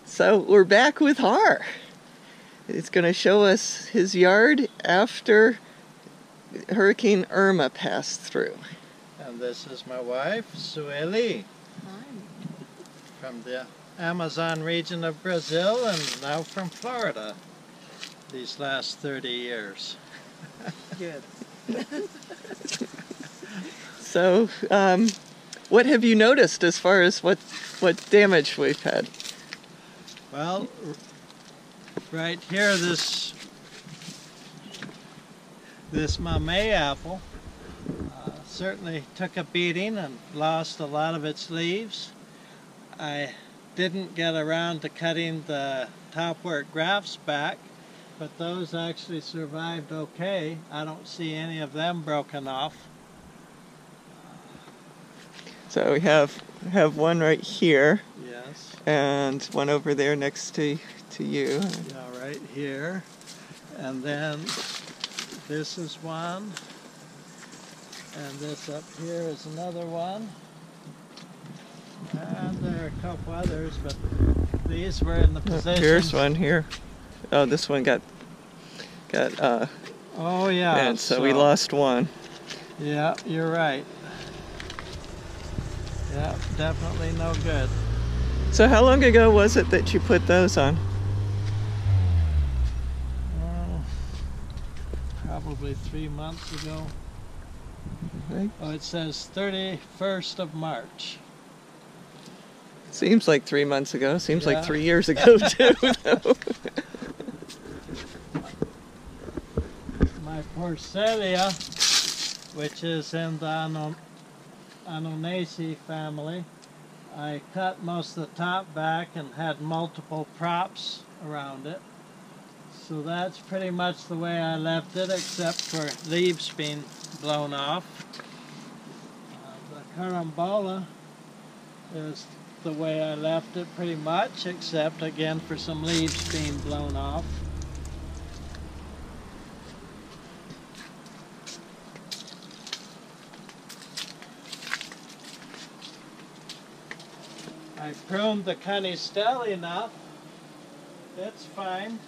So we're back with Har. It's going to show us his yard after Hurricane Irma passed through. And this is my wife, Sueli. Hi. From the Amazon region of Brazil and now from Florida these last 30 years. Good. So, what have you noticed as far as what damage we've had? Well, right here, this MAME Apple certainly took a beating and lost a lot of its leaves. I didn't get around to cutting the topwort grafts back, but those actually survived okay. I don't see any of them broken off. So we have one right here. Yes. And one over there next to you. Yeah, right here. And then this is one. And this up here is another one. And there are a couple others, but these were in the position. Here's one here. Oh, this one got oh yeah. And so we lost one. Yeah, you're right. Yeah, definitely no good. So how long ago was it that you put those on? Probably 3 months ago. Right. Oh, it says 31st of March. Seems like 3 months ago. Seems Yeah. like 3 years ago too. Though. My Porcelia, which is in the Anonaceae family, I cut most of the top back and had multiple props around it. So that's pretty much the way I left it, except for leaves being blown off. The carambola is the way I left it pretty much, except again for some leaves being blown off. I pruned the Canistel enough. It's fine.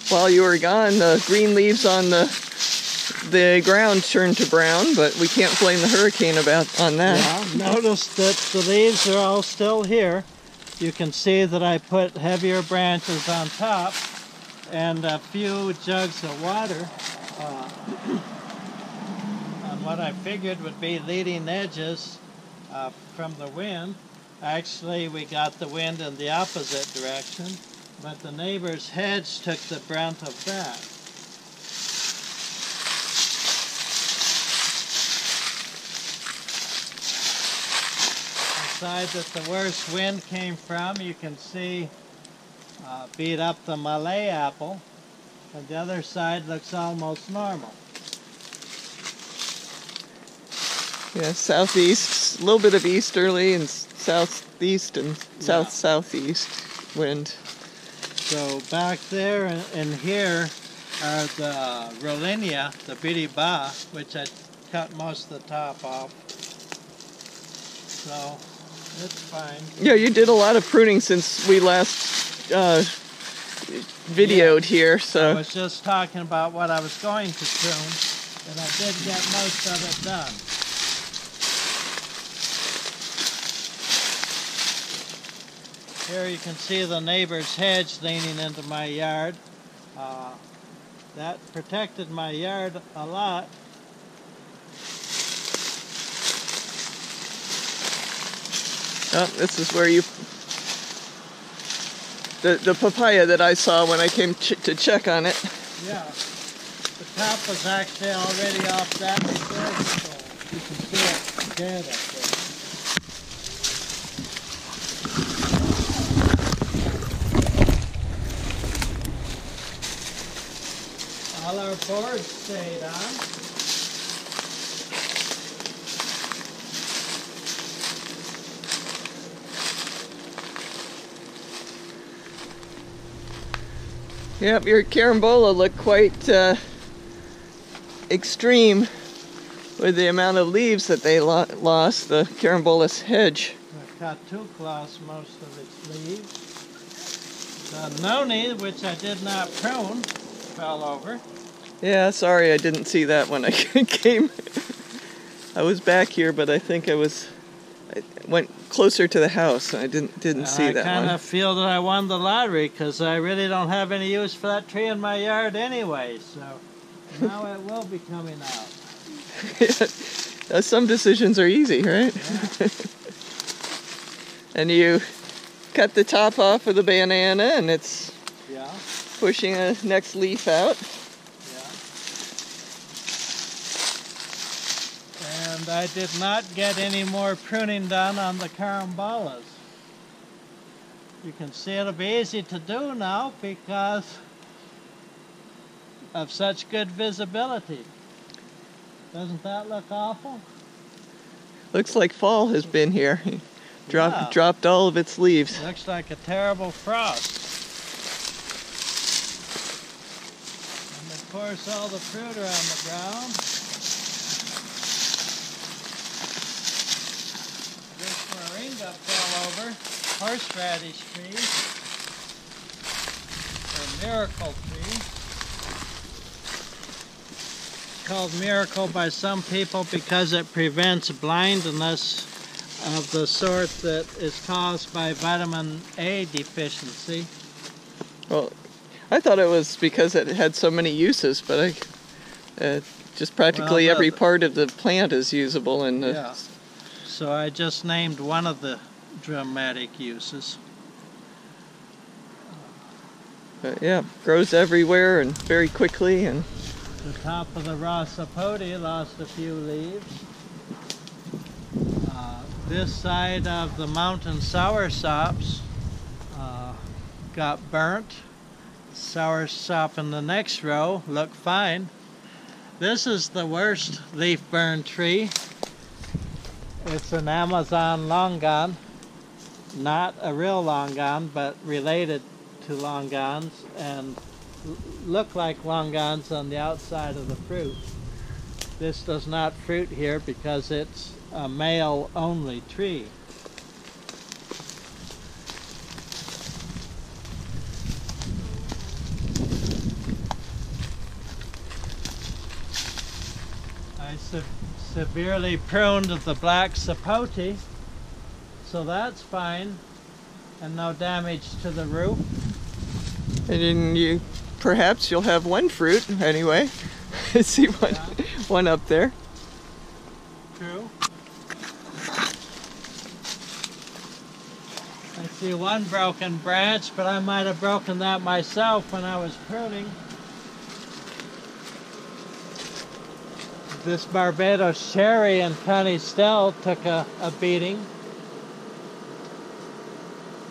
While you were gone, the green leaves on the ground turned to brown, but we can't blame the hurricane on that. Yeah, notice that the leaves are all still here. You can see that I put heavier branches on top and a few jugs of water on what I figured would be leading edges from the wind. Actually, we got the wind in the opposite direction, but the neighbor's hedge took the brunt of that. The side that the worst wind came from, you can see beat up the Malay apple, and the other side looks almost normal. Yeah, southeast, a little bit of easterly and southeast and south-southeast wind. So back there and here are the Rollinia, the Biriba, which I cut most of the top off. So it's fine. Yeah, you did a lot of pruning since we last videoed here. So I was just talking about what I was going to prune, and I did get most of it done. Here you can see the neighbor's hedge leaning into my yard. That protected my yard a lot. oh, this is where you the papaya that I saw when I came to check on it. Yeah, the top was actually already off that before, so you can see it dead up there. All our boards stayed on. Yep, your carambola looked quite extreme with the amount of leaves that they lost, the carambola hedge. cut too close most of its leaves. The noni, which I did not prune, fell over. Yeah, sorry I didn't see that when I came. I was back here, but I think I went closer to the house. I didn't see that one. I kind of feel that I won the lottery because I really don't have any use for that tree in my yard anyway. So now it will be coming out. Some decisions are easy, right? Yeah. And you cut the top off of the banana, and it's pushing a next leaf out. And I did not get any more pruning done on the carambolas. You can see it'll be easy to do now because of such good visibility. Doesn't that look awful? Looks like fall has been here. Dropped all of its leaves. Looks like a terrible frost. And of course all the fruit are on the ground. This moringa fell over. Horseradish tree. Or miracle tree. It's called miracle by some people because it prevents blindness of the sort that is caused by vitamin A deficiency. Well, I thought it was because it had so many uses, but just practically every part of the plant is usable. And so I just named one of the dramatic uses. Yeah, grows everywhere and very quickly. And the top of the raw sapote lost a few leaves. This side of the mountain soursops got burnt. Soursop in the next row look fine. This is the worst leaf burn tree. It's an Amazon longan, not a real longan, but related to longans and look like longans on the outside of the fruit. This does not fruit here because it's a male-only tree. I severely pruned the black sapote, so that's fine, and no damage to the root. And then perhaps you'll have one fruit anyway. See one up there. True. I see one broken branch, but I might have broken that myself when I was pruning. This Barbados cherry and Connie Stell took a beating.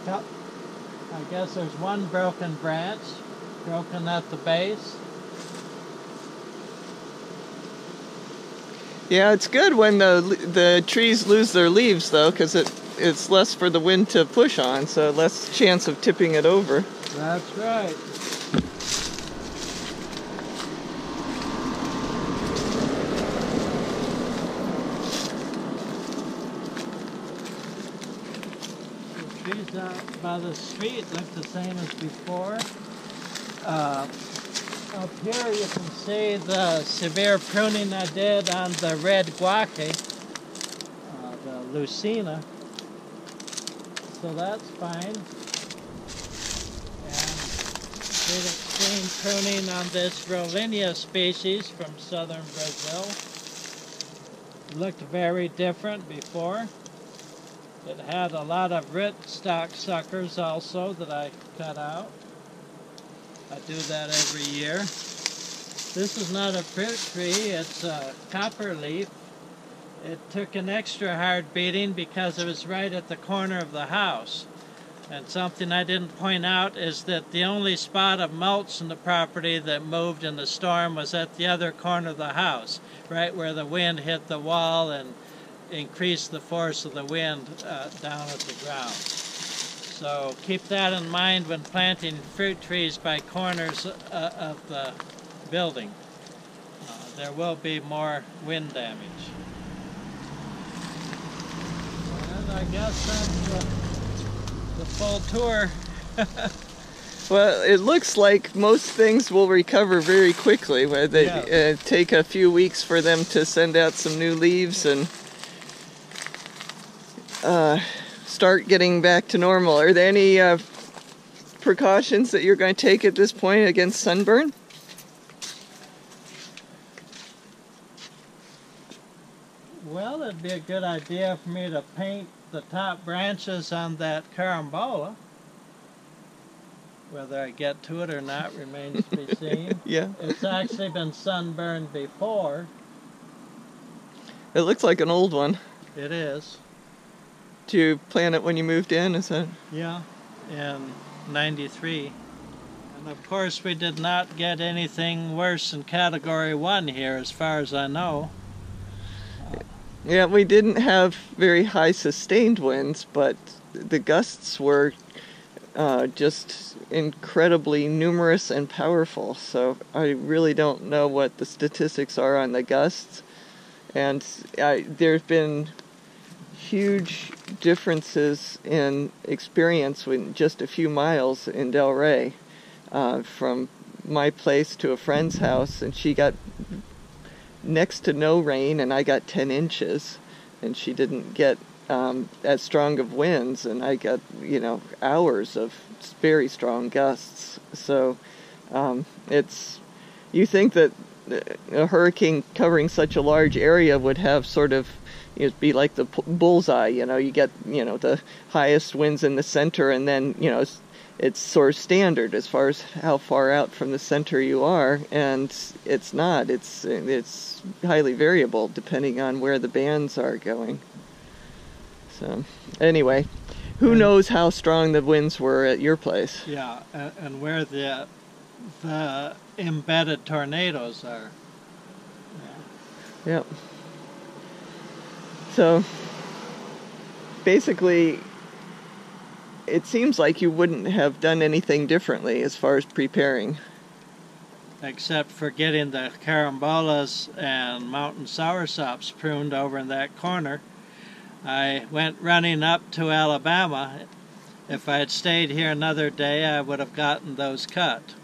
Yep. I guess there's one broken branch, broken at the base. Yeah, it's good when the trees lose their leaves, though, because it's less for the wind to push on, so less chance of tipping it over. That's right. The trees out by the street look the same as before. Up here you can see the severe pruning I did on the red guaque, the Lucina. So that's fine. And did extreme pruning on this Rollinia species from southern Brazil. Looked very different before. It had a lot of rootstock suckers also that I cut out. I do that every year. This is not a fruit tree, it's a copperleaf. It took an extra hard beating because it was right at the corner of the house. And something I didn't point out is that the only spot of mulch in the property that moved in the storm was at the other corner of the house, right where the wind hit the wall and increased the force of the wind down at the ground. So keep that in mind when planting fruit trees by corners of the building. There will be more wind damage. And I guess that's the full tour. Well, it looks like most things will recover very quickly. Where they take a few weeks for them to send out some new leaves and start getting back to normal. Are there any precautions that you're going to take at this point against sunburn? Well, it'd be a good idea for me to paint the top branches on that carambola. Whether I get to it or not remains to be seen. Yeah. It's actually been sunburned before. It looks like an old one. It is. Did you plant it when you moved in? Is that? Yeah, in '93. And of course we did not get anything worse than Category 1 here as far as I know. Yeah, we didn't have very high sustained winds, but the gusts were just incredibly numerous and powerful. So I really don't know what the statistics are on the gusts. And there's been huge differences in experience with just a few miles in Del Rey. From my place to a friend's house, and she got next to no rain, and I got 10 inches, and she didn't get as strong of winds, and I got, hours of very strong gusts. So you think that a hurricane covering such a large area would have sort of, be like the bullseye, you get, the highest winds in the center, and then, it's sort of standard as far as how far out from the center you are, and it's not. It's highly variable depending on where the bands are going. So anyway, who knows how strong the winds were at your place? Yeah, and where the embedded tornadoes are. Yep. So basically, it seems like you wouldn't have done anything differently as far as preparing. Except for getting the carambolas and mountain soursops pruned over in that corner. I went running up to Alabama. If I had stayed here another day, I would have gotten those cut.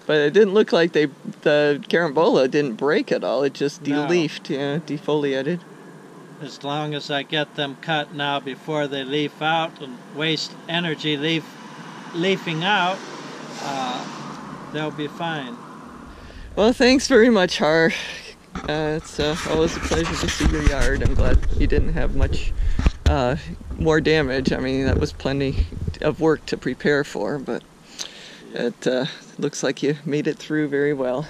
But it didn't look like the carambola didn't break at all. It just de-leafed, defoliated. As long as I get them cut now before they leaf out and waste energy leafing out, they'll be fine. Well, thanks very much, Har. It's always a pleasure to see your yard. I'm glad you didn't have much more damage. I mean, that was plenty of work to prepare for, but it looks like you made it through very well.